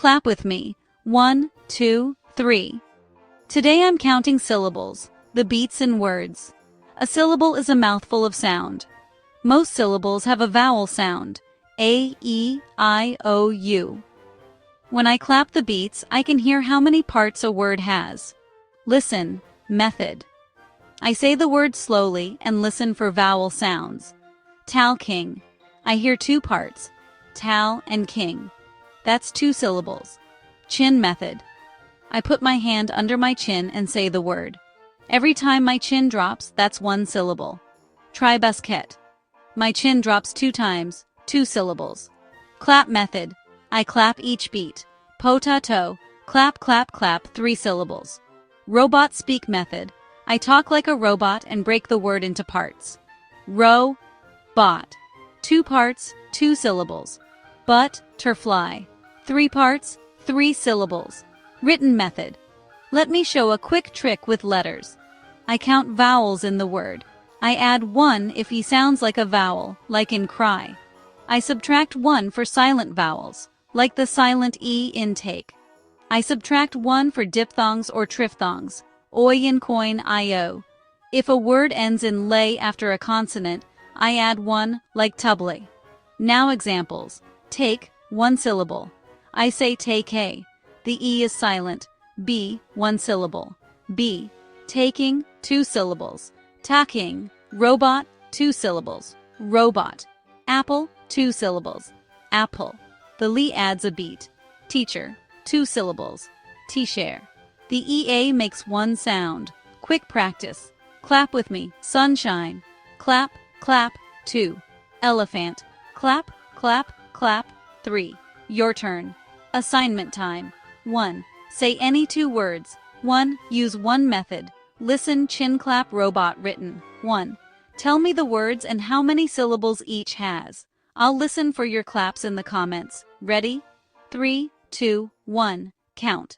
Clap with me. 1, 2, 3. Today I'm counting syllables, the beats in words. A syllable is a mouthful of sound. Most syllables have a vowel sound, A, E, I, O, U. When I clap the beats, I can hear how many parts a word has. Listen, method. I say the word slowly and listen for vowel sounds. Talking. I hear 2 parts, tal and king. That's 2 syllables. Chin method. I put my hand under my chin and say the word. Every time my chin drops, that's 1 syllable. Try basket. My chin drops 2 times, 2 syllables. Clap method. I clap each beat. Potato. Clap, clap, clap, 3 syllables. Robot speak method. I talk like a robot and break the word into parts. Bot. 2 parts, 2 syllables. Butterfly. 3 parts, 3 syllables. Written method. Let me show a quick trick with letters. I count vowels in the word. I add 1 if he sounds like a vowel, like in cry. I subtract 1 for silent vowels, like the silent E in take. I subtract 1 for diphthongs or triphthongs, oi in coin, io. If a word ends in lay after a consonant, I add 1, like tuble. Now examples. Take, 1 syllable. I say take a. The E is silent. B, 1 syllable. B. Taking, 2 syllables. Taking. Robot, 2 syllables. Robot. Apple, 2 syllables. Apple. The li adds a beat. Teacher, 2 syllables. T-share. The EA makes 1 sound. Quick practice. Clap with me. Sunshine. Clap, clap, 2. Elephant. Clap, clap, clap, 3. Your turn. Assignment time. 1. Say any 2 words. 1. Use 1 method. Listen, chin clap, robot written. 1. Tell me the words and how many syllables each has. I'll listen for your claps in the comments. Ready? 3, 2, 1. Count.